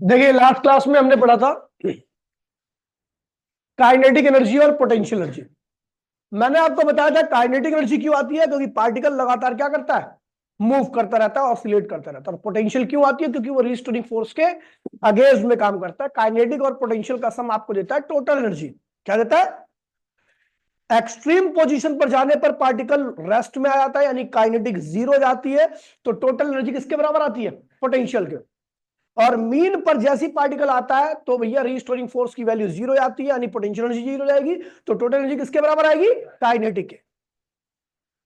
देखिए last class में हमने पढ़ा था काइनेटिक एनर्जी और पोटेंशियल एनर्जी। मैंने आपको बताया था काइनेटिक एनर्जी क्यों आती है, क्योंकि पार्टिकल लगातार क्या करता है, मूव करता रहता है, ऑसिलेट करता रहता है। और पोटेंशियल क्यों आती है, क्योंकि वो रीस्टोरिंग फोर्स के अगेंस्ट में काम करता है। काइनेटिक और पोटेंशियल का सम आपको देता है टोटल एनर्जी। क्या देता है? एक्सट्रीम पोजीशन पर जाने पर पार्टिकल रेस्ट में आ जाता है, यानी काइनेटिक जीरो जाती है, तो टोटल एनर्जी किसके बराबर आती है? पोटेंशियल के। और मीन पर जैसी पार्टिकल आता है तो भैया रीस्टोरिंग फोर्स की वैल्यू जीरो आती है, यानी पोटेंशियल एनर्जी जीरो जाएगी, तो टोटल एनर्जी किसके बराबर आएगी? काइनेटिक के।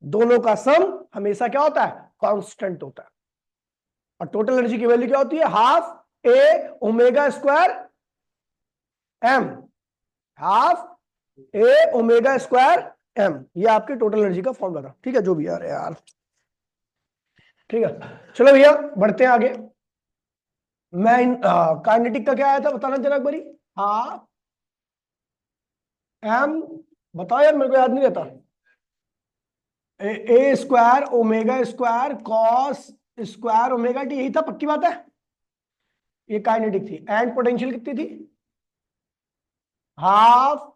दोनों का सम हमेशा क्या होता है? कांस्टेंट होता है। और टोटल एनर्जी की वैल्यू क्या होती है? Half A omega square M. Half A omega square M, ये आपके टोटल एनर्जी का फॉर्मूला था। ठीक है, जो भी यार यार ठीक है, चलो भैया बढ़ते हैं आगे। मैं काइनेटिक का क्या आया था बताना जरा एक बारी। हाफ एम, बताओ यार, मेरे को याद नहीं रहता। A square omega square cos square omega t, यही था, पक्की बात है। ये काइनेटिक थी। एंड पोटेंशियल कितनी थी? Half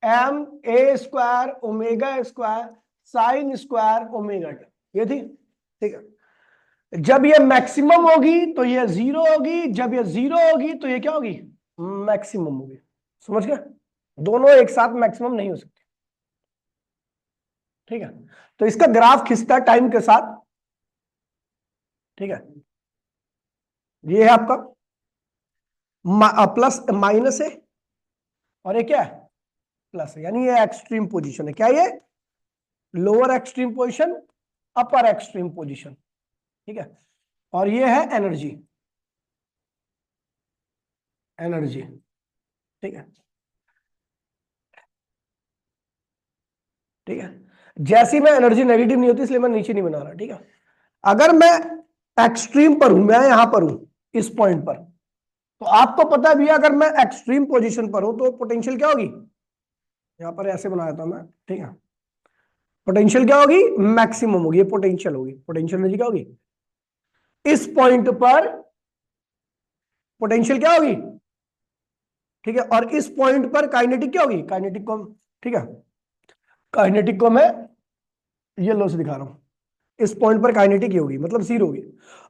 M A square omega square sine square omega T, ये थी। ठीक है, जब ये मैक्सिमम होगी तो ये जीरो होगी, जब ये जीरो होगी तो ये क्या होगी? मैक्सिमम होगी। समझ गए? दोनों एक साथ मैक्सिमम नहीं हो सकते। ठीक है, तो इसका ग्राफ खिंचता है टाइम के साथ। ठीक है, ये है आपका प्लस माइनस है, और ये क्या है? प्लस है, यानी ये एक्सट्रीम पोजीशन है। क्या ये? लोअर एक्सट्रीम पोजीशन, अपर एक्सट्रीम पोजीशन। ठीक है, और ये है एनर्जी। एनर्जी, ठीक है। ठीक है, जैसी मैं एनर्जी नेगेटिव नहीं होती इसलिए मैं नीचे नहीं बना रहा। ठीक है, अगर मैं एक्सट्रीम पर हूं, मैं यहां पर हूं इस पॉइंट पर, तो आपको पता है भैया अगर मैं एक्सट्रीम पोजीशन पर हूं तो पोटेंशियल क्या होगी? यहां पर ऐसे बनाया था मैं। ठीक है, पोटेंशियल क्या होगी? मैक्सिमम होगी, ये पोटेंशियल होगी। पोटेंशियल एनर्जी क्या होगी? इस पॉइंट पर पोटेंशियल क्या होगी? ठीक है, और इस पॉइंट पर काइनेटिक क्या होगी? काइनेटिक को ठीक है, काइनेटिक को मैं येलो से दिखा रहा हूं। इस पॉइंट पर काइनेटिक ही होगी, मतलब जीरो होगी।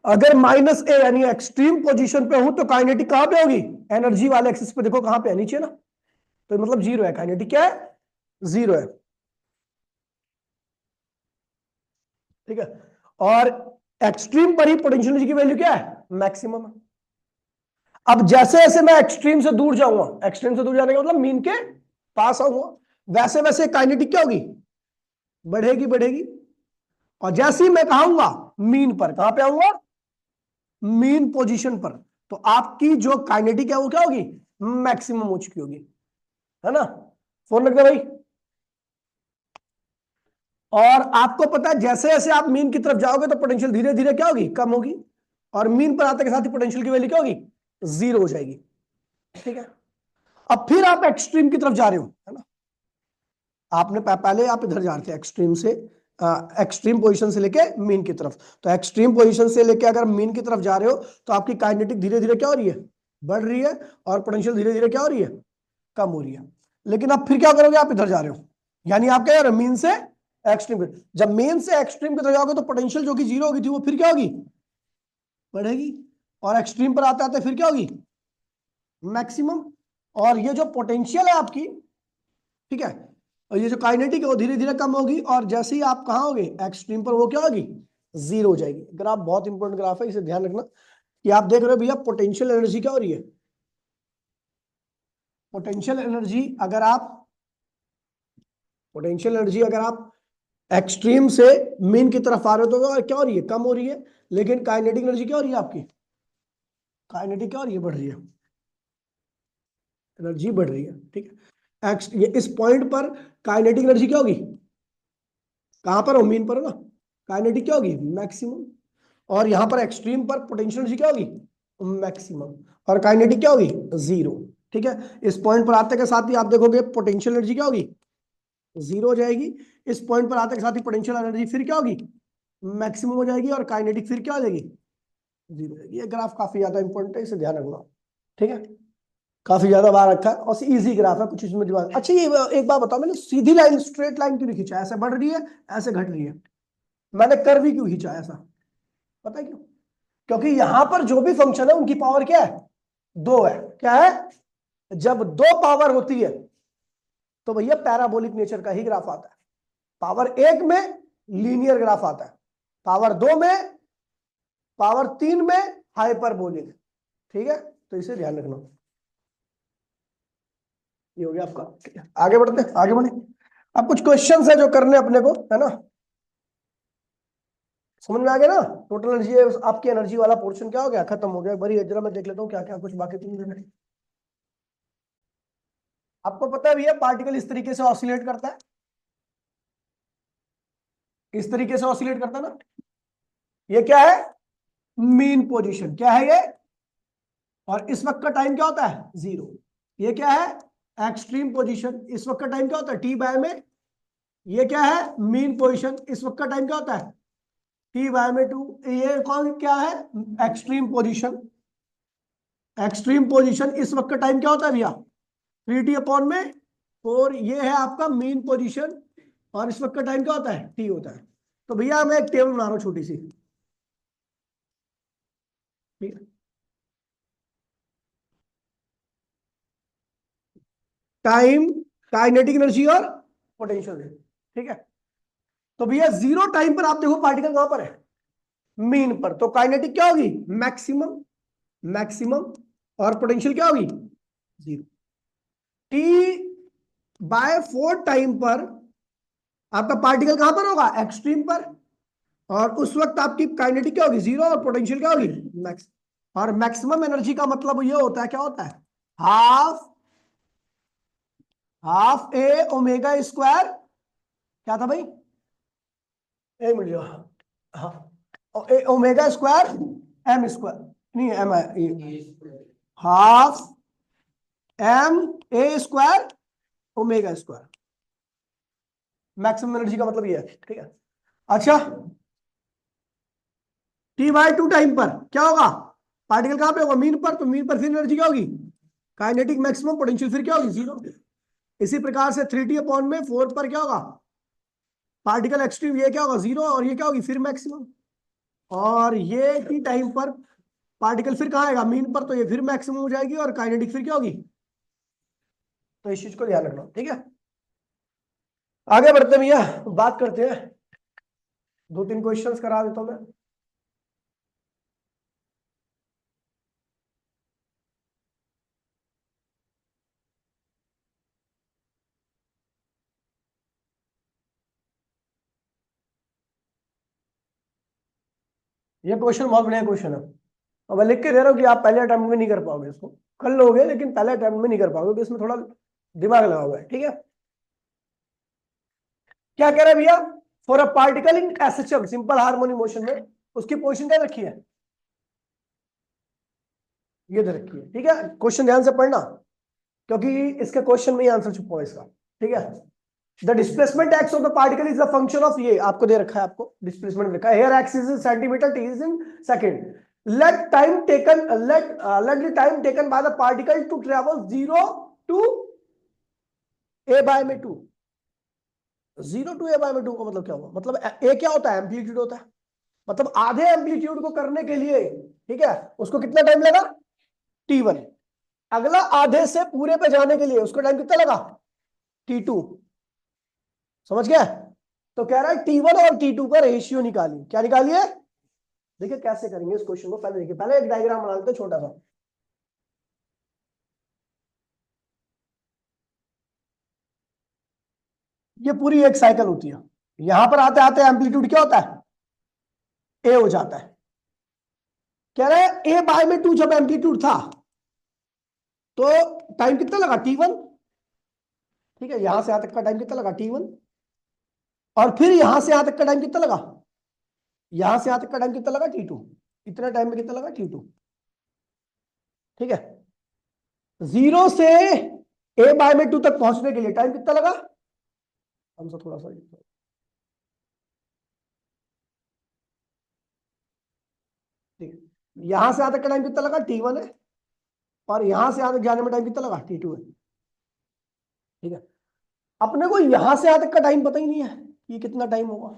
अगर माइनस ए यानी एक्सट्रीम पोजीशन पे हूं तो काइनेटिक कहां पे होगी? एनर्जी वाले एक्सिस पे देखो कहां पे है, नीचे ना, तो मतलब जीरो है। काइनेटिक क्या है? जीरो है। ठीक है, और एक्सट्रीम पर ही पोटेंशियल एनर्जी की वैल्यू क्या है? मैक्सिमम। अब जैसे जैसे मैं एक्सट्रीम से दूर जाऊंगा, एक्सट्रीम से दूर जाने का मतलब मीन के पास आऊंगा, वैसे वैसे काइनेटिक क्या होगी? बढ़ेगी बढ़ेगी। और जैसे ही मैं कहूंगा मीन पर, कहां पे आऊंगा? मीन पोजीशन पर, तो आपकी जो काइनेटिक है वो क्या होगी? मैक्सिमम हो चुकी होगी, है ना? फोन रख दे भाई। और आपको पता है जैसे जैसे आप मीन की तरफ जाओगे तो पोटेंशियल धीरे धीरे क्या होगी? कम होगी, और मीन पर आते के साथ ही पोटेंशियल की वैल्यू क्या होगी? जीरो हो जाएगी। ठीक है, अब फिर आप एक्सट्रीम की तरफ जा रहे हो, है ना? आपने पहले आप इधर जा रहे थे एक्सट्रीम से, एक्सट्रीम पोजीशन से लेके मीन की तरफ, तो एक्सट्रीम पोजीशन से लेके अगर मीन की तरफ जा रहे हो तो आपकी काइनेटिक धीरे धीरे क्या हो रही है? बढ़ रही है, और पोटेंशियल धीरे धीरे क्या हो रही है? कम हो रही है। लेकिन अब फिर क्या करोगे? आप इधर जा रहे हो, यानी आप क्या कर रहे हो? मीन से एक्सट्रीम। जब मीन से एक्सट्रीम की तरफ जाओगे तो पोटेंशियल जो कि जीरो होगी थी वो फिर क्या होगी? बढ़ेगी, और एक्सट्रीम पर आते आते फिर क्या होगी? मैक्सिमम। और ये जो पोटेंशियल है आपकी, ठीक है, और ये जो काइनेटिक है वो धीरे धीरे कम होगी, और जैसे ही आप कहाँ होगे? एक्सट्रीम पर, वो क्या होगी? जीरो हो जाएगी। ग्राफ बहुत इंपॉर्टेंट ग्राफ है, इसे ध्यान रखना कि आप देख रहे हो भैया पोटेंशियल एनर्जी क्या हो रही है? पोटेंशियल एनर्जी अगर आप पोटेंशियल एनर्जी अगर आप एक्सट्रीम से मीन की तरफ आ रहे हो तो क्या हो रही है? कम हो रही है। लेकिन काइनेटिक एनर्जी क्या हो रही है आपकी? काइनेटिक क्या हो रही है? बढ़ रही है, एनर्जी बढ़ रही है। ठीक है, ये इस पॉइंट पर काइनेटिक एनर्जी क्या होगी? कहां पर हो? मीन पर हो ना, काइनेटिक क्या होगी? मैक्सिमम। और यहां पर एक्सट्रीम पर पोटेंशियल एनर्जी क्या होगी? मैक्सिमम। और काइनेटिक क्या होगी? जीरो। ठीक है, इस पॉइंट पर आते के साथ ही आप देखोगे पोटेंशियल एनर्जी क्या होगी? जीरो हो जाएगी। इस पॉइंट पर आते के साथ ही पोटेंशियल एनर्जी फिर क्या होगी? मैक्सिमम हो जाएगी, और काइनेटिक फिर क्या हो जाएगी? जीरो हो जाएगी। ये ग्राफ काफी ज्यादा इंपॉर्टेंट है, इसे ध्यान रखना। ठीक है, काफी ज्यादा बार रखा है और इजी ग्राफ है, कुछ इसमें दिमाग। अच्छा ये एक बात बताओ, मैंने सीधी लाइन स्ट्रेट लाइन क्यों नहीं खींचा, ऐसे बढ़ रही है ऐसे घट रही है, मैंने कर्व ही क्यों खींचा ऐसा, पता है क्यों? क्योंकि यहां पर जो भी फंक्शन है उनकी पावर क्या है, दो है। क्या है? जब दो पावर होती है तो भैया पैराबोलिक नेचर का ही ग्राफ आता है। पावर एक में लीनियर ग्राफ आता है, पावर दो में, पावर तीन में हाइपरबोलिक। ठीक है, तो इसे ध्यान रखना। ये हो गया आपका। आगे बढ़ते हैं, आगे बढ़े। अब कुछ क्वेश्चंस है जो करने अपने को, है ना? समझ में आ गया ना? टोटल एनर्जी, आपकी एनर्जी वाला पोर्शन क्या हो गया, खत्म हो गया। बड़ी जरा मैं देख लेता हूँ क्या क्या कुछ बाकी तुम। आपको पता है भैया पार्टिकल इस तरीके से ऑसिलेट करता है, इस तरीके से ऑसिलेट करता है ना। ये क्या है? Mean position. क्या है ये? और इस वक्त का टाइम क्या होता है? जीरो। ये क्या है? Extreme position. इस वक्त का टाइम क्या होता है? टी बाय में। ये क्या है? Mean position. इस वक्त का टाइम क्या होता है? टी बाय में टू। ये कौन क्या है? Extreme position. एक्सट्रीम पोजीशन इस वक्त का टाइम क्या होता है भैया? 3t/में 4। ये है आपका मीन पोजीशन और इस वक्त का टाइम क्या होता है? टी होता है। तो भैया मैं एक टेबल बना रहा हूं छोटी सी, ठीक है? टाइम, काइनेटिक एनर्जी और पोटेंशियल, ठीक है? तो भैया जीरो टाइम पर आप देखो पार्टिकल कहां पर है? मीन पर। तो काइनेटिक क्या होगी? मैक्सिमम। मैक्सिमम। और पोटेंशियल क्या होगी? जीरो। t/4 टाइम पर आपका पार्टिकल कहां पर होगा? एक्सट्रीम पर। और उस वक्त आपकी काइनेटिक क्या होगी? जीरो। और पोटेंशियल क्या होगी? मैक्स। और मैक्सिमम एनर्जी का मतलब ये होता है, क्या होता है? Half, half A omega square. क्या था भाई? एक मिनट, हाँ, A omega square M square, नहीं एम है, half M A square omega square. Maximum energy का मतलब ये है, ठीक है? अच्छा, t/2 टाइम पर क्या होगा? पार्टिकल कहां पे होगा? मीन पर। तो मीन पर फिर एनर्जी क्या होगी? Kinetic maximum. पोटेंशियल फिर क्या होगी? जीरो। इसी प्रकार से 3t/4 पर क्या होगा? पार्टिकल एक्सट्रीम, ये क्या होगा? जीरो। और ये क्या होगी? फिर मैक्सिमम। और ये टी टाइम पर पार्टिकल फिर कहाँ आएगा? मीन पर। तो ये फिर मैक्सिमम हो जाएगी और काइनेटिक फिर क्या होगी? तो इस चीज को ध्यान रखना, ठीक है? आगे बढ़ते हैं भैया, बात करते हैं। दो तीन क्वेश्चंस करा देता हूं मैं। ये क्वेश्चन बहुत बढ़िया क्वेश्चन है। अब मैं लिख के दे रहा हूँ कि आप पहले अटेम्प्ट में नहीं कर पाओगे इसको। कर लोगे लेकिन पहले अटेम्प्ट में नहीं कर पाओगे, इसमें थोड़ा दिमाग लगा हुआ है, ठीक है? क्या कह रहा है भैया? For a particle in SHM, simple harmonic motion में, उसकी पोजीशन क्या रखी है? ये दे रखी है, ठीक है? क्वेश्चन ध्यान से पढ़ना, क्योंकि इसके क्वेश्चन में ही आंसर छुपा है इसका, ठीक है? The displacement X of the particle is the function of, ये आपको दे रखा है, आपको डिस्प्लेसमेंट लिखा है, here X is in centimetre, T is in second. Let time taken, let the time taken by the particle to travel 0 to a/2। 0 to a/2 का मतलब क्या हुआ? मतलब ए क्या होता है? एम्पलीट्यूड होता है। मतलब आधे एम्पलीट्यूड को करने के लिए, ठीक है, उसको कितना टाइम लगा? t1। अगला आधे से पूरे पे जाने के लिए उसको टाइम कितना लगा? t2। समझ गया? तो कह रहा है t1 और t2 का रेशियो निकालिए। क्या निकालिए? देखिए कैसे करेंगे इस क्वेश्चन को, पहले देखिए, पहले एक डायग्राम बना लेते हैं छोटा सा। ये पूरी एक साइकिल होती है, यहां पर आते आते एम्पलीट्यूड क्या होता है? ए हो जाता है। कह रहा है a/2 जब एम्पलीट्यूड था तो टाइम कितना लगा? t1। ठीक है, यहां से यहां तक का टाइम कितना लगा? t1। और फिर यहां से यहां तक का टाइम कितना लगा? यहां से यहां तक का टाइम कितना लगा? t2। इतना टाइम में कितना लगा? t2। ठीक है, 0 से a/2 तक पहुंचने के लिए टाइम कितना लगा? हमसे थोड़ा सा, ठीक है, यहां से यहां तक का टाइम कितना लगा? t1 है। और यहां से यहां तक जाने में टाइम कितना लगा, T2 है। ठीक है, अपने को यहां से यहां तक का टाइम पता ही नहीं है ये कितना टाइम होगा,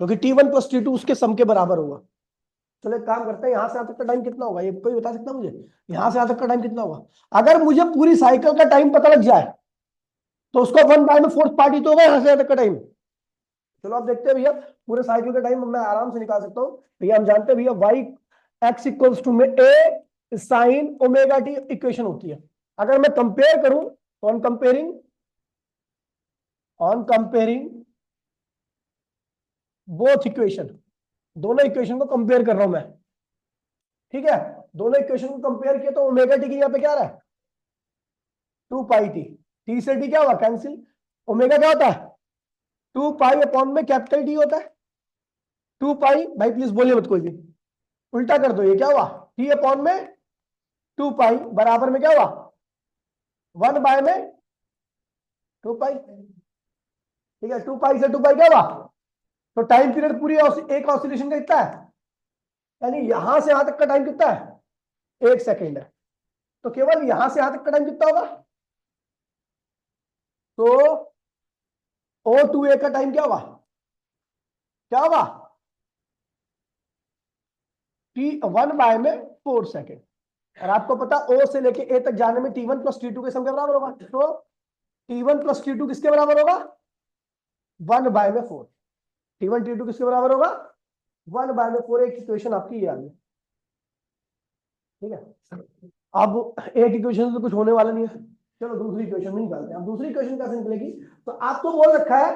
क्योंकि T1 प्लस T2 उसके सम के बराबर होगा। चलो एक काम करते हैं, यहां से यहां तक का टाइम कितना होगा, ये कोई बता सकता है मुझे, यहां से यहां तक का टाइम कितना होगा? अगर मुझे पूरी साइकिल का टाइम पता लग जाए तो उसको 1/4 पार्टी तो होगा यहां से यहां तक का टाइम। चलो आप देखते हैं भैया, पूरे साइकिल का टाइम मैं आराम से निकाल सकता हूँ। भैया हम जानते हैं भैया वाई एक्स इक्वल्स टू में ए साइन ओमेगा टी इक्वेशन होती है। अगर मैं कंपेयर करूं तो ऑन कंपेयरिंग बोथ इक्वेशन, दोनों इक्वेशन को कंपेयर कर रहा हूं मैं। ठीक है, दोनों इक्वेशन को कंपेयर किया तो ओमेगा टी की यहां पे क्या रहा है, 2 पाई टी। टी से टी क्या हुआ, कैंसिल। ओमेगा क्या होता है, 2 पाई अपॉन में कैपिटल टी होता है। 2 पाई, भाई प्लीज बोलिए मत कोई भी, उल्टा कर दो, ये क्या हुआ, टी अपॉन में 2 पाई बराबर में क्या हुआ, 1 बाय में 2 पाई। ठीक है, 2 पाई से 2 पाई क्या हुआ, तो टाइम पीरियड पूरी एक ऑसिलेशन का कितना है, यानी यहां से यहां तक का टाइम कितना है, 1 सेकेंड है। तो केवल यहां से यहां तक का टाइम कितना होगा, तो O2A का टाइम क्या होगा, क्या होगा, T1/4 सेकेंड। और आपको पता O से लेके A तक जाने में T1 प्लस T2 के सम के बराबर होगा, तो T1 प्लस T2 किसके बराबर होगा, 1/4। T1 T2 किसके बराबर होगा, 1/4। एक इक्वेशन आपकी ये आ गई। ठीक है, अब एक इक्वेशन से तो कुछ होने वाला नहीं है, चलो दूसरी इक्वेशन में निकालते हैं। अब दूसरी इक्वेशन कैसे निकलेगी, तो आपको बोल रखा है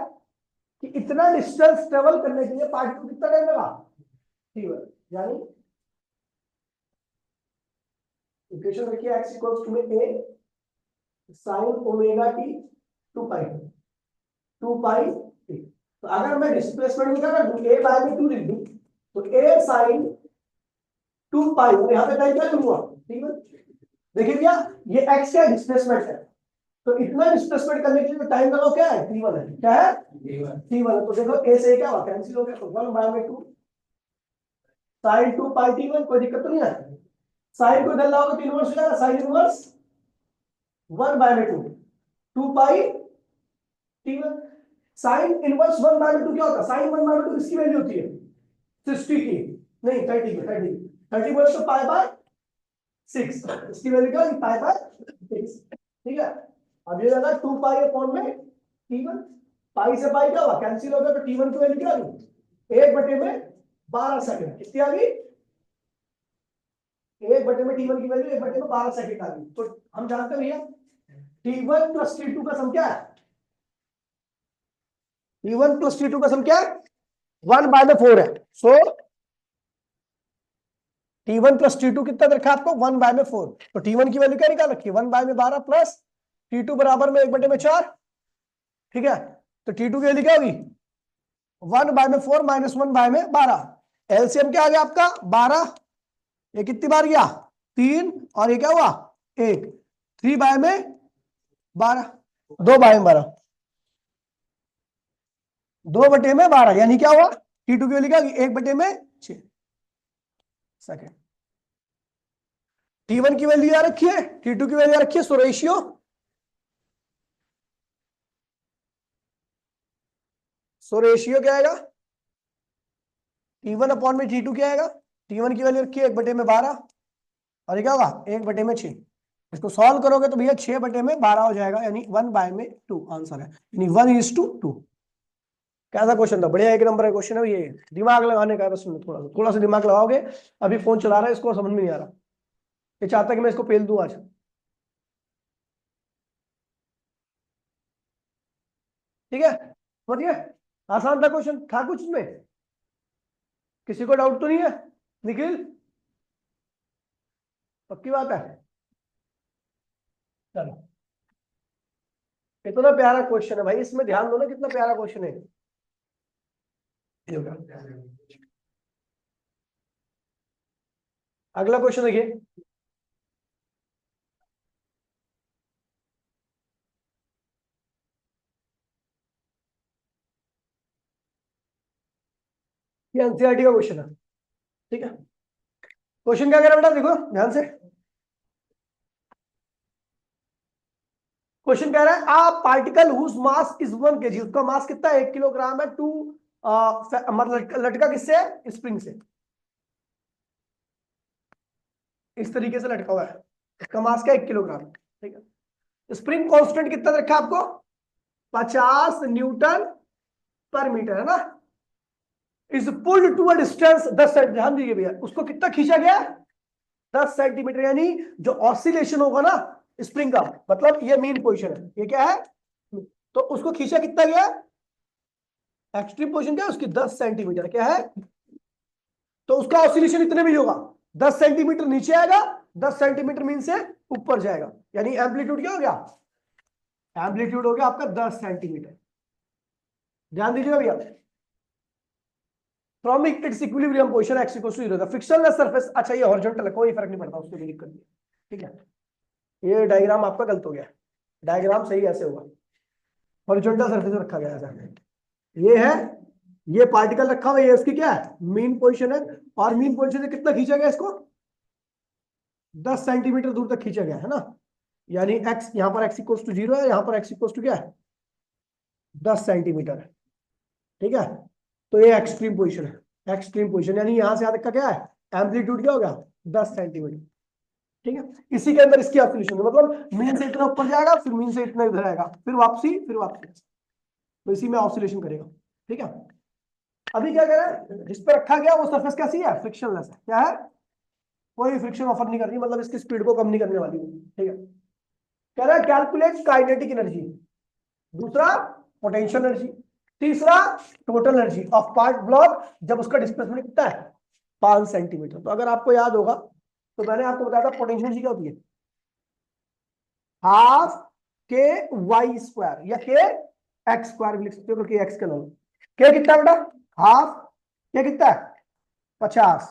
कि इतना डिस्टेंस ट्रेवल करने के लिए पार्टिकल को कितना टाइम लगा, T1। यानी इक्वेशन रखिए x इक्वल्स टू में a sine omega T 2 pi T. तो अगर मैं डिस्प्लेसमेंट में क्या कर दूं, a/2 लिख दूं, तो a साइन 2 पाई, और यहाँ पे टाइम क्या लूंगा, T1। देखिए भैया, ये x क्या डिस्प्लेसमेंट है, तो इतना डिस्प्लेसमेंट करने के लिए टाइम लगा क्या है, T1 है, क्या है, T1 है। तो देखो a से क्या हुआ, कैंसिल हो गया, तो 1/2 साइन 2 पाई T1, कोई दिक्कत तो नहीं है। साइन को इधर लाओगे तो इनवर्स हो जाएगा, साइन इनवर्स 1/2 2 पाई T1। साइन इनवर्स 1/2 क्या होता है, साइन 1/2 किसकी वैल्यू होती है, 60 की, नहीं 30 की, 30 बोले तो पाई/6, इसकी वैल्यू क्या होगी, पाई/6। ठीक है, अब ये लगा 2 पाई अपॉन में T1, पाई से पाई क्या हुआ, कैंसिल हो गया, तो T1 की वैल्यू क्या आ गई, 1/12 सेकंड। कितनी आ गई, 1/में T1 की वैल्यू 1/12 सेकंड आ गई। तो हम जानते हैं भैया T1 प्लस T2 का सम क्या है, T1 प्लस T2 का सम क्या है, 1/4 है। सो T1 प्लस T2 कितना रखा आपको, 1/4। तो T1 की वैल्यू क्या निकाल रखी है, 1/12 प्लस T2 बराबर में 1/4। ठीक है, तो T2 की वैल्यू क्या होगी, 1/4 माइनस 1/12। एलसीएम क्या आ गया आपका 12, ये कितनी बार गया 3, और ये क्या हुआ 1, 3/12, 2/12, 2/12, यानी क्या हुआ, T2 की वैल्यू क्या होगी 1/6 सेकेंड। T1 की वैल्यू याद रखिए, T2 की वैल्यू याद रखिए, सो रेशियो क्या आएगा, T1 अपॉन में T2 क्या आएगा, T1 की वैल्यू रखिए 1/12, और ये क्या होगा 1/6। इसको सॉल्व करोगे तो भैया 6/12 हो जाएगा, यानी 1/2 आंसर है, यानी 1:2। कैसा क्वेश्चन था, बढ़िया, एक नंबर का क्वेश्चन है ये, दिमाग लगाने का है बस, थोड़ा सा दिमाग लगाओगे। अभी फोन चला रहा है, इसको समझ में नहीं आ रहा, ये चाहता है कि मैं इसको पेल दूं आज। ठीक है, समझिए, आसान था क्वेश्चन, था कुछ में, किसी को डाउट तो नहीं है, निखिल, पक्की बात है, चलो। इतना प्यारा क्वेश्चन है भाई, इसमें ध्यान दो ना, कितना प्यारा क्वेश्चन है। अगला क्वेश्चन देखिए, ये एनसीईआरटी का क्वेश्चन है। ठीक है, क्वेश्चन क्या कह रहा है बेटा, देखो ध्यान से, क्वेश्चन कह रहा है a particle whose mass is 1 kg, उसका मास कितना है 1 किलोग्राम है, टू मतलब लटका किससे है, स्प्रिंग से, इस तरीके से लटका हुआ है, इसका मास क्या 1 किलोग्राम, ठीक है। स्प्रिंग कांस्टेंट कितना रखा है आपको 50 न्यूटन पर मीटर, है ना। Is pulled to a distance 10 centimetre, ध्यान दीजिए भैया, उसको कितना खींचा गया 10 सेंटीमीटर, यानी जो ऑसिलेशन होगा ना स्प्रिंग का, मतलब ये मेन पोजीशन है, ये क्या है, तो उसको खींचा कितना गया, एक्सट्रीम पोजीशन क्या है उसकी 10 सेंटीमीटर, क्या है, तो उसका ऑसिलेशन इतने में ही होगा, 10 सेंटीमीटर नीचे आएगा, 10 सेंटीमीटर मीन से ऊपर जाएगा, यानी एम्पलीट्यूड क्या हो गया, एम्पलीट्यूड हो गया आपका 10 सेंटीमीटर। ध्यान दीजिएगा भैया, from its equilibrium position X equals to 0, the frictionless surface, अच्छा ये हॉरिजॉन्टल है, कोई फर्क नहीं पड़ता, उसको कोई दिक्कत नहीं, ठीक है। ये डायग्राम आपका गलत हो गया, डायग्राम सही ऐसे होगा, हॉरिजॉन्टल सरफेस रखा गया ऐसा, ये है, ये पार्टिकल रखा हुआ है, ये इसकी क्या है मीन पोजीशन है, और मीन पोजीशन से कितना खींचा गया इसको 10 सेंटीमीटर दूर तक खींचा गया है ना, यानी एक्स, यहां पर एक्स इक्वल्स टू 0 है, यहां पर एक्स इक्वल्स टू क्या है 10 सेंटीमीटर है, ठीक है। तो ये एक्सट्रीम पोजीशन है, एक्सट्रीम पोजीशन, यानी यहां से यहां तक का क्या है एम्पलीट्यूड क्या होगा 10 सेंटीमीटर, ठीक है। इसी के अंदर इसकी ऑसिलेशन, मतलब मीन से इतना ऊपर जाएगा, फिर मीन से इतना इधर आएगा, फिर वापसी, फिर वापसी, तो इसी में ऑसिलेशन करेगा, ठीक है। अभी क्या करें, जिस पर रखा गया वो सरफेस कैसी है फ्रिक्शनलेस है, क्या है, कोई फ्रिक्शन ऑफर नहीं कर रही, मतलब इसकी स्पीड को कम नहीं करने वाली, ठीक है। कह रहा है कैलकुलेट काइनेटिक एनर्जी, दूसरा पोटेंशियल एनर्जी, तीसरा total energy of part block जब उसका डिस्प्लेसमेंट कितना है 5 सेंटीमीटर। तो अगर आपको याद होगा तो मैंने आपको बताया था पोटेंशियल एनर्जी क्या होती है, हाफ के वाई स्क्वायर या के एक्स स्क्वायर भी लिख सकते हो, क्योंकि एक्स का नाम के कितना है बेटा, हाफ के कितना है 50,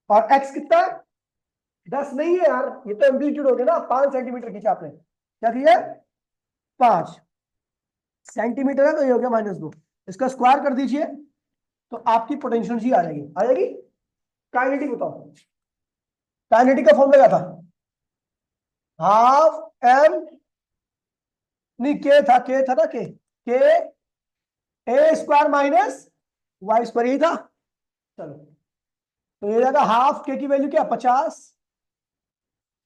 और एक्स कितना है 10 नहीं है यार, ये तो एम्पलीट्यूड हो गया ना, 5 सेंटीमीटर खींचा आपने, क्या किया 5 सेंटीमीटर है, तो ये हो गया -2, इसका स्क्वायर कर दीजिए तो आपकी पोटेंशियल एनर्जी आ जाएगी, आ जाएगी। काइनेटिक बताओ, काइनेटिक का फॉर्मूला क्या था, हाफ एम, नहीं के था ना, के ए स्क्वायर माइनस वाई स्क्वायर, यही था, चलो तो ये जाएगा हाफ के की वैल्यू क्या 50,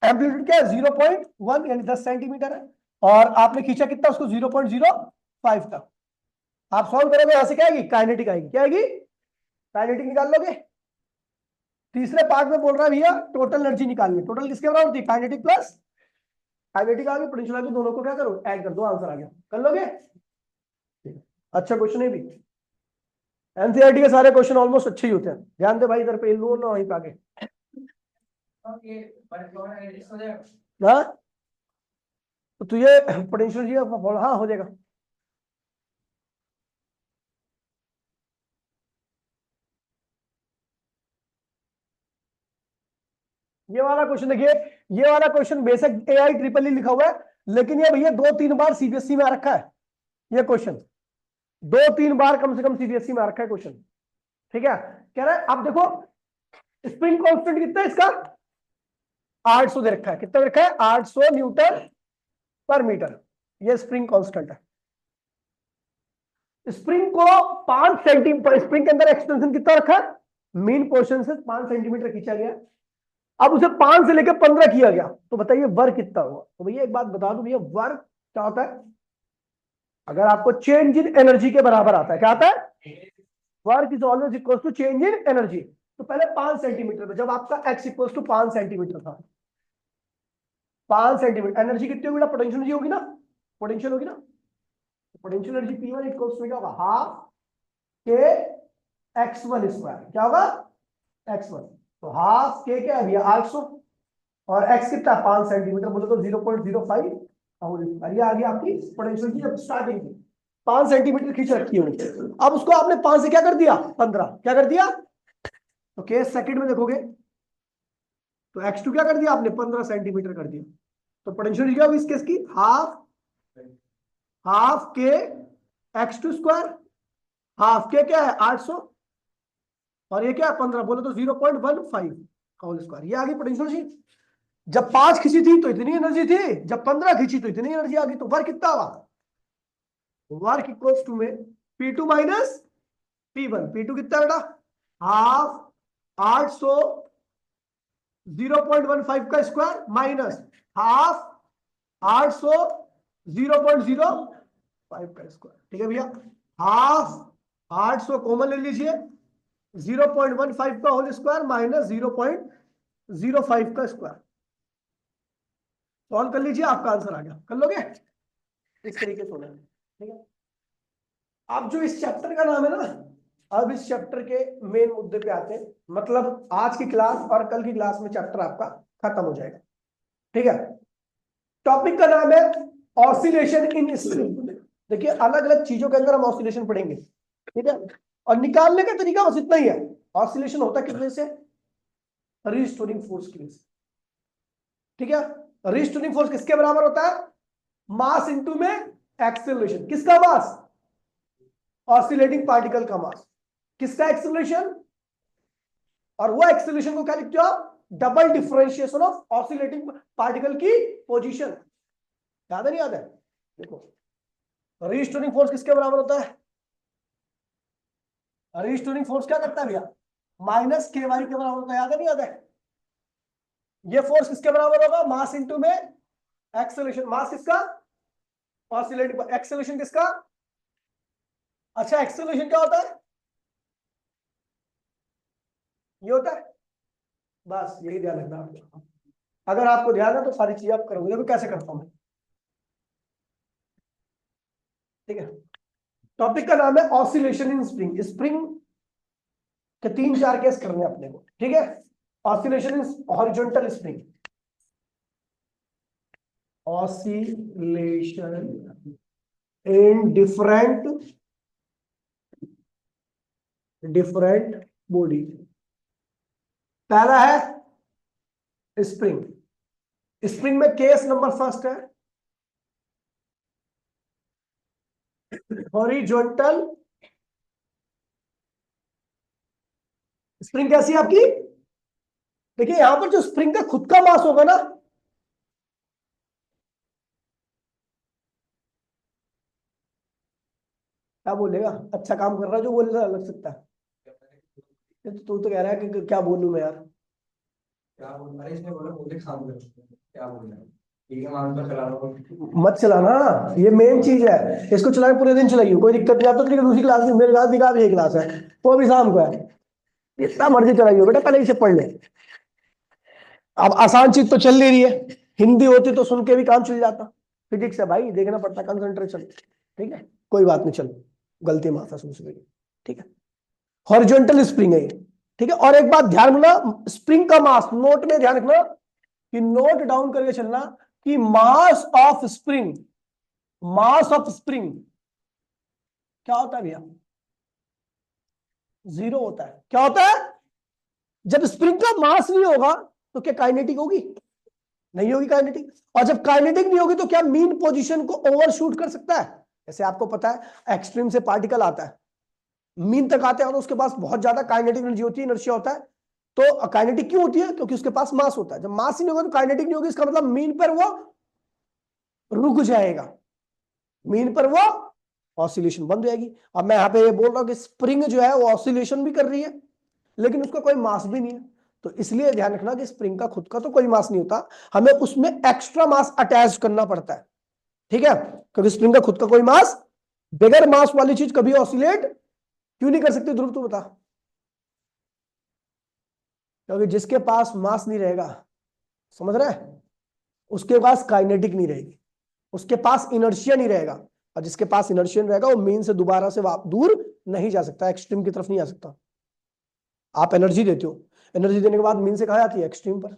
एम्पलीट्यूड क्या है 0.1 यानी 10 सेंटीमीटर है, और आपने खींचा कितना उसको 0.05 तक, आप सॉल्व करोगे यहां से क्या आएगी काइनेटिक आएगी, क्या आएगी काइनेटिक निकाल लोगे। तीसरे पार्ट में बोल रहा है भैया टोटल एनर्जी निकालनी, टोटल किसके बराबर होती है काइनेटिक प्लस काइनेटिक आ गई, पोटेंशियल आ गई, दोनों को क्या करो ऐड कर दो, आंसर आ गया, कर लोगे, अच्छा क्वेश्चन है भी, एनसीईआरटी के सारे क्वेश्चन ऑलमोस्ट अच्छे ही होते हैं, ध्यान दे भाई, इधर पे लो ना वहीं पे आगे, हाँ तो ये पोटेंशियल जी हाँ हो जाएगा। ये वाला क्वेश्चन देखिए, ये वाला question basic AI triple E लिखा हुआ है, लेकिन ये भैया 2-3 बार सीबीएसई में आ रखा है, ये क्वेश्चन 2-3 बार कम से कम सीबीएसई में आ रखा है क्वेश्चन, ठीक है। कह रहा है आप देखो स्प्रिंग कांस्टेंट कितना है इसका 800 दे रखा है, कितना दे रखा है 800 न्यूटन पर मीटर, ये स्प्रिंग कांस्टेंट है। स्प्रिंग को 5 सेंटीमीटर, स्प्रिंग के अंदर एक्सटेंशन कितना रखा है, मेन पोर्शन से 5 सेंटीमीटर खींचा गया, अब उसे 5 से लेकर 15 किया गया, तो बताइए वर्क कितना हुआ। तो भैया एक बात बता दूं भैया, वर्क क्या होता है, अगर आपको चेंज इन एनर्जी के बराबर आता है, क्या आता है work is always equal to change in energy, तो पहले 5 सेंटीमीटर में जब आपका एक्स इक्वल टू 5 सेंटीमीटर था, 5 सेंटीमीटर एनर्जी कितनी होगी ना, पोटेंशियल एनर्जी होगी ना, पोटेंशियल होगी ना, potential energy P1 equals to क्या होगा हाफ के x1 स्क्वायर, क्या होगा x1, तो हाफ के क्या है भैया 800, और x कितना 5 सेंटीमीटर, बोले तो 0.05, ये आ गई आपकी पोटेंशियल की जब स्टार्टिंग थी 5 सेंटीमीटर खींच रखी है, अब उसको आपने 5 से क्या कर दिया 15, क्या कर दिया, तो केस सेकंड में देखोगे तो x2 क्या कर दिया आपने 15 सेंटीमीटर कर दिया, तो पोटेंशियल क्या होगी इस केस की हाफ के x2 स्क्वायर, हाफ के क्या है 800, और ये क्या है 15, बोले तो 0.15 होल स्क्वायर, ये आ गई पोटेंशियल शीट। जब 5 खींची थी तो इतनी एनर्जी थी, जब 15 खींची तो इतनी एनर्जी आ गई। तो वर्क कितना हुआ? वर्क इक्वल्स टू में P2 माइनस P1। P2 कितना बेटा? हाफ 800 0.15 का स्क्वायर माइनस हाफ 800 0.05 का स्क्वायर। ठीक है भैया, हाफ 800 कॉमन ले लीजिए, 0.15 का होल स्क्वायर माइनस 0.05 का स्क्वायर। सॉल्व कर लीजिए, आपका आंसर आ गया। कर लोगे इस तरीके से होना है। ठीक है, अब जो इस चैप्टर का नाम है ना, अब इस चैप्टर के मेन मुद्दे पे आते हैं। मतलब आज की क्लास और कल की क्लास में चैप्टर आपका खत्म हो जाएगा। ठीक है, टॉपिक का नाम है ऑसिलेशन इन स्प्रिंग। देखिए, अलग अलग चीजों के अंदर हम ऑसिलेशन पढ़ेंगे। ठीक है, और निकालने का तरीका बस इतना ही है। ऑसिलेशन होता है किस वजह से? रीस्टोरिंग फोर्स की वजह से। ठीक है, रीस्टोरिंग फोर्स किसके बराबर होता है? मास इनटू में एक्सेलरेशन। किसका मास? ऑसिलेटिंग पार्टिकल का मास। किसका एक्सेलरेशन? और वो एक्सेलरेशन को क्या लिखते हो आप? Double differentiation of oscillating particle की पोजीशन। याद है नहीं याद है? देखो, रीस्टोरिंग फोर्स किसके बराबर होता है? रीस्टोरिंग फोर्स क्या करता है भैया? माइनस के वाई के बराबर होता है। याद है नहीं याद है? ये फोर्स किसके बराबर होगा? मास इनटू में एक्सेलरेशन। मास किसका? ऑसिलेटिंग। एक्सेलरेशन किसका? अच्छा, एक्सेलरेशन क्या होता है? ये होता है। बस यही ध्यान रखना आपको। अगर आपको ध्यान है तो सारी चीजें आप करोगे। देखो कैसे करता हूं मैं। ठीक है, टॉपिक का नाम है ऑसिलेशन इन स्प्रिंग। स्प्रिंग के 3-4 केस करने हैं अपने को। ठीक है, oscillation in horizontal spring, oscillation in different body. पहला है स्प्रिंग। स्प्रिंग में केस नंबर फर्स्ट है हॉरिजॉन्टल स्प्रिंग। कैसी है आपकी? देखिए, यहां पर जो स्प्रिंग का खुद का मास होगा ना, क्या बोलेगा? अच्छा काम कर रहा है जो बोलने लग सकता है। तू तो कह रहा है कि क्या बोलूं मैं यार? क्या बोल रहा है? इसने बोला बोले काम करो, क्या बोल रहा है? ठीक है, मान तो चला रहा हूँ। मत चलाना, ये मेन चीज है। इसको चलाए पूरे दिन चलाइए, कोई दिक्कत नहीं। आप तो ठीक है, दूसरी क्लास में मेरे पास भी यही क्लास है, वो भी शाम को है। इतना मर्जी चलाइए बेटा, पहले इसे पढ़ ले। अब आसान चीज तो चल नहीं रही है। हिंदी होती तो सुन के भी काम चल जाता। फिजिक्स है भाई, देखना पड़ता, कंसंट्रेशन। ठीक है, कोई बात नहीं, चलो गलती माफ है सुन। ठीक है, हॉरिजॉन्टल स्प्रिंग है ये। ठीक है, और एक बात ध्यान रखना, स्प्रिंग का मास नोट में ध्यान रखना, कि नोट डाउन करके चलना कि मास ऑफ स्प्रिंग क्या होता है भैया? 0 होता है। क्या होता है? जब स्प्रिंग का मास नहीं होगा तो क्या काइनेटिक होगी? नहीं होगी काइनेटिक। और जब काइनेटिक नहीं होगी तो क्या मीन पोजीशन को ओवरशूट कर सकता है? जैसे आपको पता है, एक्सट्रीम से पार्टिकल आता है, मीन तक आते हैं तो उसके पास बहुत ज्यादा काइनेटिक एनर्जी होती है, इनर्शिया होता है। तो काइनेटिक क्यों होती है? क्योंकि उसके पास मास होता है। जब मास ही नहीं होगा तो काइनेटिक नहीं होगी, इसका मतलब मीन पर वो रुक जाएगा, मीन पर वो ऑसिलेशन बंद हो जाएगी। अब मैं यहाँ पे ये बोल रहा हूँ कि स्प्रिंग जो है वो ऑसिलेशन भी कर रही है, लेकिन उसका कोई मास भी नहीं है। तो इसलिए ध्यान रखना कि स्प्रिंग का खुद का तो कोई मास नहीं होता, हमें उसमें एक्स्ट्रा मास अटैच करना पड़ता है। ठीक है, क्योंकि स्प्रिंग का खुद का कोई मास, बगैर मास वाली चीज कभी ऑसिलेट क्यों नहीं कर सकती? ध्रुव तू बता। क्योंकि जिसके पास मास नहीं रहेगा, समझ रहा है, उसके पास काइनेटिक नहीं रहेगी, उसके पास इनर्शिया नहीं रहेगा। और जिसके पास इनर्शिया नहीं रहेगा वो मीन से दोबारा से दूर नहीं जा सकता, एक्सट्रीम की तरफ नहीं आ सकता। आप एनर्जी देते हो, एनर्जी देने के बाद मीन से कहा जाती है एक्सट्रीम पर,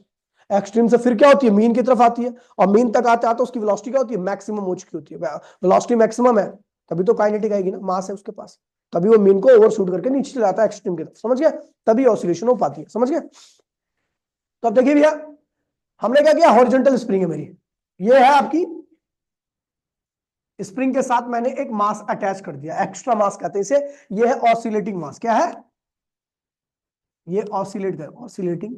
एक्सट्रीम से फिर क्या होती है? मीन की तरफ आती है, और मीन तक आते आते उसकी वेलोसिटी क्या होती है? मैक्सिमम हो चुकी होती है। वेलोसिटी मैक्सिमम है तभी तो काइनेटिक आएगी ना, मास है उसके पास, तभी वो मीन को ओवरशूट करके नीचे चला जाता है एक्सट्रीम की तरफ। समझ गया? तभी ऑसिलेशन हो पाती है। समझ गया? तो अब देखिए भैया, हमने क्या किया? हॉरिजॉन्टल स्प्रिंग है मेरी, ये है आपकी। स्प्रिंग के साथ मैंने एक मास अटैच कर दिया, एक्स्ट्रा मास कहते हैं इसे। ये है ऑसिलेटिंग मास। क्या है ये? ऑसिलेट कर, ऑसिलेटिंग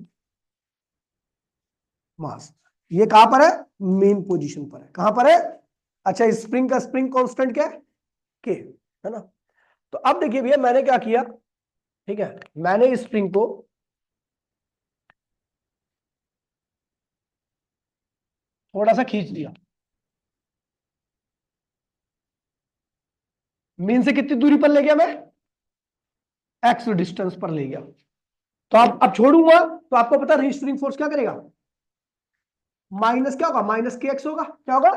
मास। ये कहां पर है, मेन पोजीशन पर है। कहां पर है, अच्छा स्प्रिंग का स्प्रिंग कांस्टेंट क्या है, के, है ना। तो अब देखिए भैया मैंने क्या किया, ठीक है, मैंने इस स्प्रिंग को थोड़ा सा खींच दिया, मेन से कितनी दूरी पर ले गया मैं, एक्स डिस्टेंस पर ले गया। तो अब छोड़ूंगा तो आपको पता रजिस्टरिंग फोर्स क्या करेगा, माइनस क्या होगा, माइनस के एक्स होगा, क्या होगा,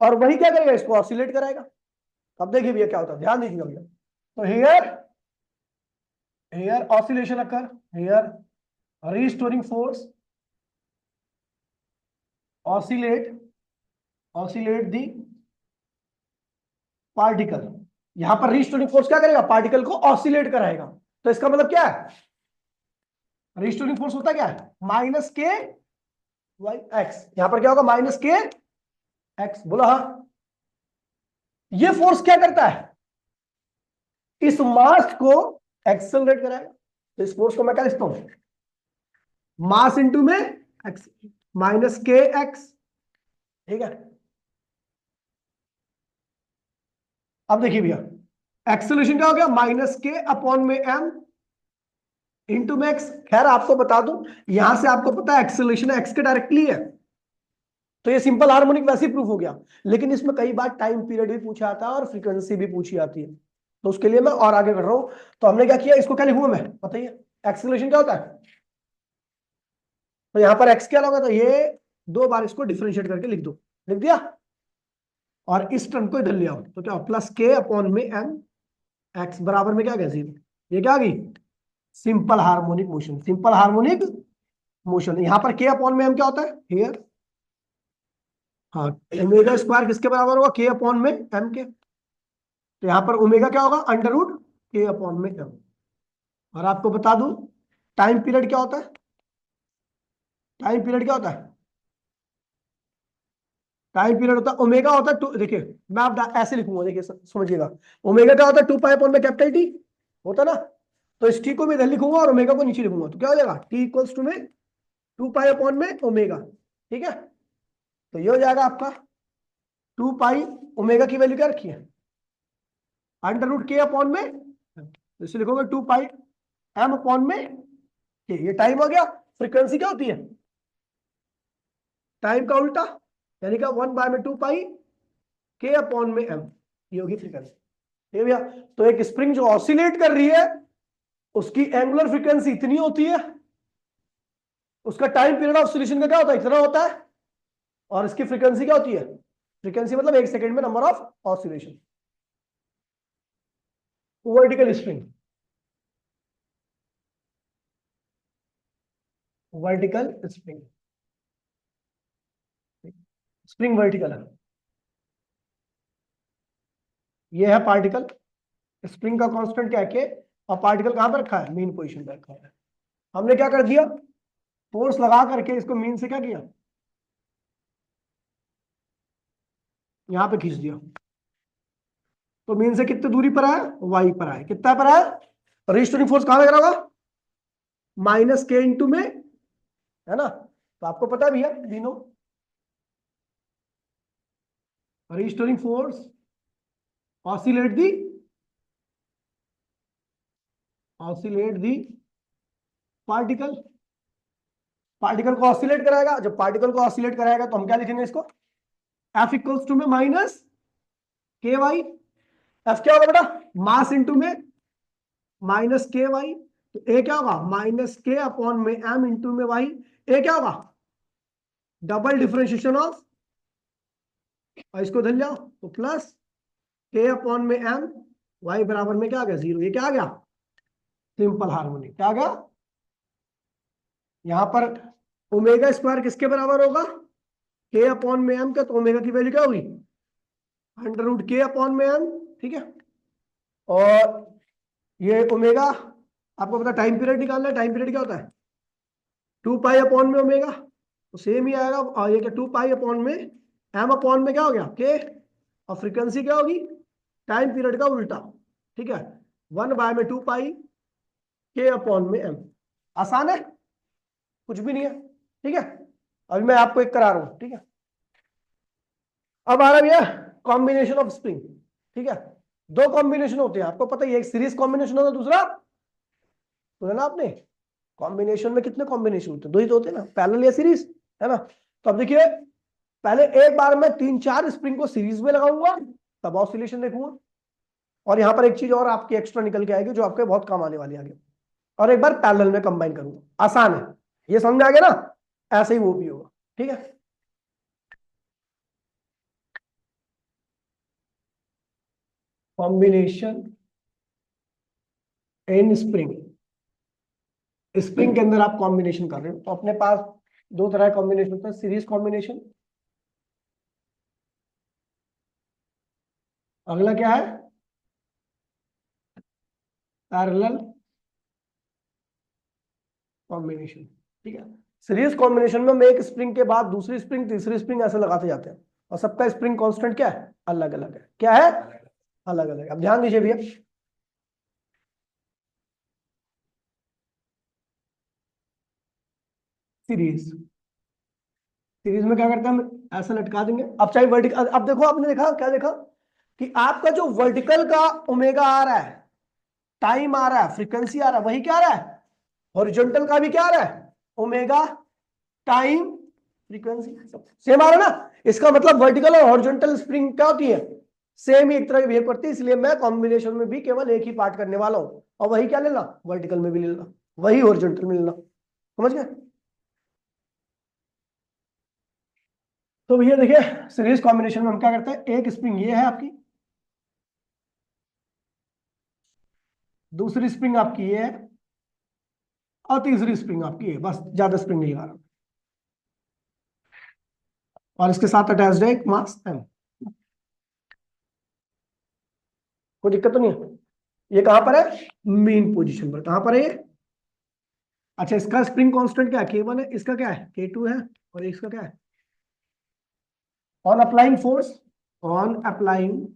और वही क्या करेगा, इसको ऑसिलेट कराएगा। अब देखिए भैया क्या होता है, ध्यान दीजिएगा भैया। तो here here oscillation occur, here restoring force oscillate the particle. यहां पर रिस्टोरिंग फोर्स क्या करेगा, पार्टिकल को ऑसिलेट कराएगा। तो इसका मतलब क्या है, रिस्टोरिंग फोर्स होता क्या है, माइनस के वाई एक्स, यहां पर क्या होगा, माइनस के एक्स, बोला हाँ। ये फोर्स क्या करता है, इस मास को एक्सेलरेट कराएगा। तो इस फोर्स को मैं क्या लिखता हूं, मास इंटू में एक्स, माइनस के एक्स, ठीक है। अब देखिए भैया एक्सेलरेशन क्या हो गया, माइनस के अपॉन में एम इंटू में एक्स। खैर आपको बता दूं, यहां से आपको पता है एक्सेलरेशन एक्स के डायरेक्टली है, तो ये सिंपल हार्मोनिक वैसे ही प्रूफ हो गया। लेकिन इसमें कई बार टाइम पीरियड भी पूछा आता है और फ्रीक्वेंसी भी पूछी आती है, तो उसके लिए मैं और आगे बढ़ रहा हूं। तो हमने क्या किया, इसको क्या लिखूंगा मैं, बताइए एक्सेलरेशन क्या होता है। तो यहां पर एक्स क्या लगा, तो ये दो बार इसको डिफरेंशिएट करके लिख दो, लिख दिया, और इस टर्म को इधर ले आओ, तो क्या प्लस के अपॉन में एम एक्स बराबर में क्या गया, जीरो। ये क्या आ गई, simple harmonic motion, simple harmonic motion. यहां पर के अपॉन में एम क्या होता है, हियर, हाँ, ओमेगा स्क्वायर किसके बराबर होगा, के अपॉन में एम के। तो यहां पर ओमेगा क्या होगा, अंडर रूट के अपॉन में एम। और आपको बता दूं टाइम पीरियड क्या होता है, टाइम पीरियड क्या होता है, टाइम पीरियड होता है ओमेगा होता है टू, देखिए मैं आप ऐसे लिखूंगा, देखिए समझिएगा, ओमेगा क्या होता है, टू पाई अपॉन में कैपिटल टी होता ना। तो इस टी को मैं इधर लिखूंगा और ओमेगा को नीचे लिखूंगा, तो क्या हो जाएगा, टी इक्वल्स टू में टू पाई अपॉन में ओमेगा, ठीक है। तो ये हो जाएगा आपका टू पाई, ओमेगा की वैल्यू क्या रखी है, अंडर रूट के अपॉन में, तो इसे लिखोगे टू पाई एम अपॉन में के। ये टाइम हो गया। फ्रीक्वेंसी क्या होती है, टाइम का उल्टा, यानी कि वन बाय में टू पाई के अपॉन में एम, ये होगी फ्रीक्वेंसी, ठीक है भैया। तो एक स्प्रिंग जो ऑसिलेट कर रही है उसकी एंगुलर फ्रीक्वेंसी इतनी होती है, उसका टाइम पीरियड ऑफ ऑसिलेशन का क्या होता है, इतना होता है, और इसकी फ्रीक्वेंसी क्या होती है, फ्रीक्वेंसी मतलब एक सेकंड में number of oscillation. Vertical spring, vertical spring, spring vertical है, ये है पार्टिकल, स्प्रिंग का कांस्टेंट क्या है के, और पार्टिकल कहां पर रखा है, मेन पोजीशन पर रखा है। हमने क्या कर दिया, फोर्स लगा करके इसको मीन से क्या किया, यहां पे खींच दिया। तो मीन से कितनी दूरी पर है, वाई पर है, कितना पर है, रजिस्टरिंग फोर्स कहां लग रहा होगा, माइनस के इंटू में, है ना। तो आपको पता है भैया तीनों, रजिस्टरिंग फोर्स ऑसिलेट दी, ऑसिलेट दी पार्टिकल, पार्टिकल को ऑसिलेट कराएगा। जब पार्टिकल को ऑसिलेट कराएगा तो हम क्या लिखेंगे इसको, एफ इक्वल्स टू में माइनस के वाई। एफ क्या होगा बेटा, मास इंटू में माइनस के वाई। तो ए क्या होगा, माइनस के अपॉन में एम इंटू में वाई। ए क्या होगा, डबल डिफरेंशिएशन ऑफ, और इसको धन जाओ तो प्लस के अपॉन में एम, वाई बराबर में क्या आ गया, जीरो। ये क्या आ गया, सिंपल हार्मोनिक। क्या आ गया, यहां पर ओमेगा स्क्वायर किसके बराबर होगा, के अपॉन में एम का, तो ओमेगा की वैल्यू क्या होगी, अंडर रूट के अपॉन में एम, ठीक है। और ये ओमेगा, आपको पता टाइम पीरियड निकालना है, टाइम पीरियड क्या होता है, टू पाई अपॉन में ओमेगा, तो सेम ही आएगा। और ये क्या, टू पाई अपॉन में एम अपॉन में क्या हो गया के, और फ्रीक्वेंसी क्या होगी, टाइम पीरियड का उल्टा, ठीक है, वन बाय में टू पाई के अपॉन में एम। आसान है, कुछ भी नहीं है, ठीक है। अभी मैं आपको एक करा रहा हूं, ठीक है। अब आ रहा भैया कॉम्बिनेशन ऑफ स्प्रिंग, ठीक है। दो कॉम्बिनेशन होते हैं, आपको पता ही है, एक सीरीज कॉम्बिनेशन होता है, दूसरा सुना ना आपने, कॉम्बिनेशन में कितने कॉम्बिनेशन होते हैं, दो ही तो होते हैं ना, पैरेलल या सीरीज, है ना। तो अब देखिए, पहले एक बार मैं 3-4 स्प्रिंग को सीरीज में लगाऊंगा, तब ऑसिलेशन देखूंगा। और यहां पर एक चीज और आपकी एक्स्ट्रा निकल के आएगी जो आपके बहुत काम आने वाली है आगे। और एक बार पैरेलल में कंबाइन करूंगा, आसान है, ये समझ में आ गया ना, ऐसे ही वो भी होगा, ठीक है। कॉम्बिनेशन इन स्प्रिंग, स्प्रिंग के अंदर आप कॉम्बिनेशन कर रहे हो, तो अपने पास दो तरह का कॉम्बिनेशन होता है, सीरीज कॉम्बिनेशन, अगला क्या है, पैरेलल कॉम्बिनेशन, ठीक है। सीरीज कॉम्बिनेशन में हम एक स्प्रिंग के बाद दूसरी स्प्रिंग, तीसरी स्प्रिंग ऐसे लगाते जाते हैं, और सबका स्प्रिंग कांस्टेंट क्या है, अलग अलग है, क्या है, अलग अलग। अब ध्यान दीजिए भैया, सीरीज, सीरीज में क्या करते हैं हम, ऐसे लटका देंगे। अब चाहे वर्टिकल, अब देखो आपने देखा, क्या देखा कि आपका जो वर्टिकल का ओमेगा आ रहा है, टाइम आ रहा है, फ्रीक्वेंसी आ रहा है, वही क्या आ रहा है, हॉरिजॉन्टल का भी क्या आ रहा है, ओमेगा, टाइम, फ्रीक्वेंसी, सेम आ रहा है ना। इसका मतलब वर्टिकल और हॉरिजॉन्टल स्प्रिंग क्या होती है, सेम ही एक तरह की बिहेव करती है, इसलिए मैं कॉम्बिनेशन में भी केवल एक ही पार्ट करने वाला हूं, और वही क्या लेना, वर्टिकल में भी लेना, वही हॉरिजॉन्टल में लेना, समझ गए। तो भैया देखिए, सीरीज कॉम्बिनेशन में हम क्या करते हैं, एक स्प्रिंग ये है आपकी, दूसरी स्प्रिंग आपकी ये है, और तीसरी स्प्रिंग आपकी है, बस ज्यादा स्प्रिंग नहीं लगा रहा, और इसके साथ अटैच्ड है एक मास एम, कोई दिक्कत तो नहीं है। ये कहां पर है, मेन पोजीशन पर, कहां पर है ये, अच्छा इसका स्प्रिंग कांस्टेंट क्या है, K1 है, इसका क्या है, K2 है, और इसका क्या है, on applying force, on applying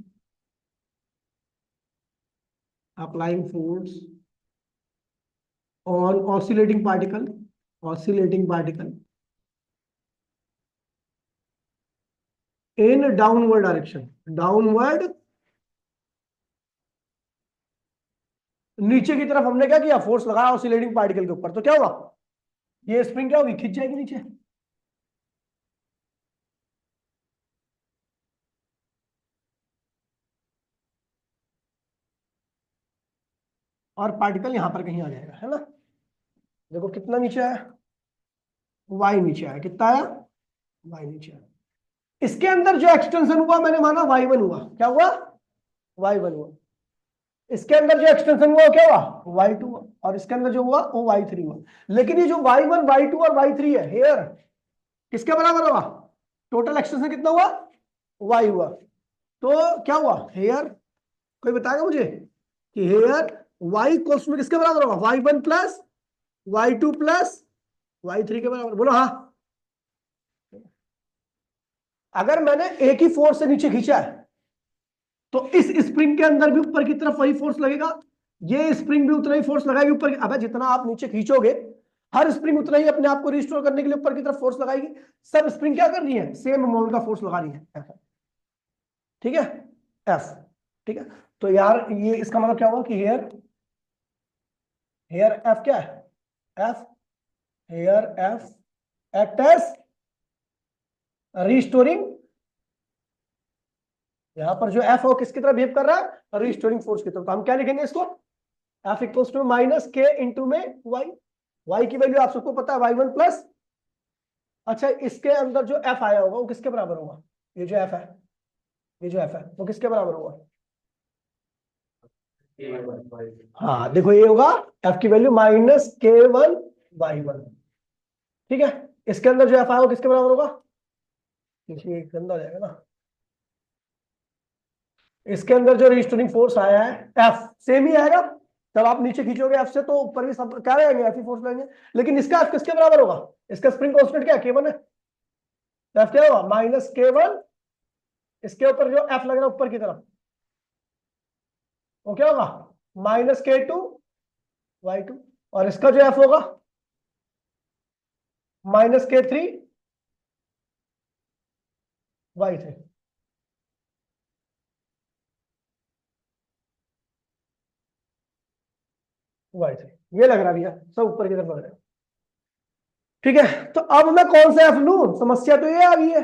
force on oscillating particle, oscillating particle in downward direction, downward, नीचे की तरफ हमने क्या किया, फोर्स लगाया ऑसिलेटिंग पार्टिकल के ऊपर, तो क्या हुआ, ये स्प्रिंग क्या होगी, खिंच जाएगी नीचे, और पार्टिकल यहां पर कहीं आ जाएगा, है ना। देखो कितना नीचे आया, वाई नीचे आया, कितना आया, वाई नीचे आया। इसके अंदर जो एक्सटेंशन हुआ मैंने माना y1 हुआ, क्या हुआ, y1 हुआ। इसके अंदर जो एक्सटेंशन हुआ वो क्या हुआ, y2 हुआ, और इसके अंदर जो हुआ वो y3 हुआ। लेकिन ये जो y1, y2 और y3 है हेयर, किसके बराबर होगा, टोटल एक्सटेंशन कितना हुआ, y हुआ। तो क्या हुआ हेयर, कोई बताएगा मुझे कि हेयर y कोस में किसके बराबर होगा, y1 plus y2 plus y3 के बराबर, बोलो हाँ। अगर मैंने एक ही फोर्स से नीचे खींचा है, तो इस स्प्रिंग के अंदर भी ऊपर की तरफ वही फोर्स लगेगा, ये स्प्रिंग भी उतना ही फोर्स लगाएगी ऊपर की, अब जितना आप नीचे खींचोगे, हर स्प्रिंग उतना ही अपने आप को रिस्टोर करने के लिए ऊपर की तरफ फोर्स लगाएगी। सब स्प्रिंग क्या कर रही है, सेम अमाउंट का फोर्स लगा रही है, ठीक है, एफ, ठीक है। तो यार ये इसका मतलब क्या हुआ कि हेयर, हेयर एफ क्या है, F, here F act as restoring, यहां पर जो एफ है वो किसकी तरह बिहेव कर रहा है, रिस्टोरिंग फोर्स की तरफ। तो हम क्या लिखेंगे इसको, एफ इक्वल्स टू माइनस के इंटू में वाई, वाई की वैल्यू आप सबको पता है y1 प्लस, अच्छा इसके अंदर जो एफ आया होगा वो किसके बराबर होगा, ये जो एफ है, ये जो एफ है वो किसके बराबर होगा, हाँ देखो ये होगा एफ की वैल्यू -k1 y1, ठीक है। इसके अंदर जो एफ आया वो किसके बराबर होगा, ये गंदा हो जाएगा ना, इसके अंदर जो रिस्टोरिंग फोर्स आया है एफ सेम ही आएगा, जब आप नीचे खींचोगे एफ से तो ऊपर भी सब क्या रहेंगे, एफ ही फोर्स लेंगे। लेकिन इसका एफ किसके बराबर होगा, इसका स्प्रिंग कांस्टेंट क्या है, K1 है, तो एफ क्या होगा -k1, इसके ऊपर जो एफ लग रहा है ऊपर की तरफ वो क्या होगा -k2 y2, और इसका जो एफ होगा -k3 y3 y3 ये लग रहा है भैया, सब ऊपर की तरफ लग रहा है। ठीक है, तो अब मैं कौन सा एफ लूं? समस्या तो ये आ गई है,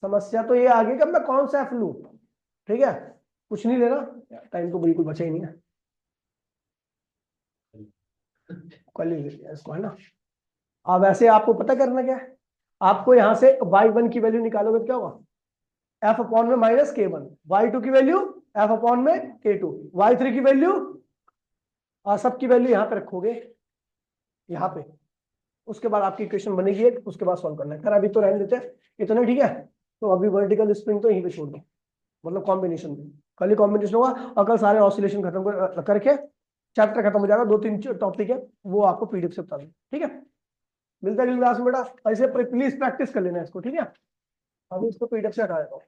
समस्या तो ये आ गई कि अब मैं कौन सा एफ लूं। ठीक है, कुछ नहीं लेना, टाइम तो बिल्कुल बचा ही नहीं है, कल ही ले लिया इसको, है ना। अब ऐसे आपको पता करना क्या है, आपको यहां से y1 की वैल्यू निकालोगे तो क्या होगा, f अपॉन में माइनस k1, y2 की वैल्यू f अपॉन में k2, y3 की वैल्यू, सबकी वैल्यू यहां पे रखोगे, यहाँ पे। उसके बाद आपकी इक्वेशन बनेगी एक, उसके बाद सॉल्व करना है। खैर अभी तो रहने देते हैं इतना, ठीक है। तो अभी वर्टिकल स्प्रिंग तो यहीं पे छोड़ दो, मतलब कॉम्बिनेशन में कल ही कॉम्बिनेशन होगा, और कल सारे ऑसिलेशन खत्म करके चैप्टर खत्म हो जाएगा, 2-3 टॉपिक है वो आपको पीडीएफ से बता दूँ, ठीक है। मिलता है क्लास में बेटा, ऐसे प्लीज प्रैक्टिस कर लेना इसको, ठीक है। अभी इसको पीडीएफ से हटा देता हूँ।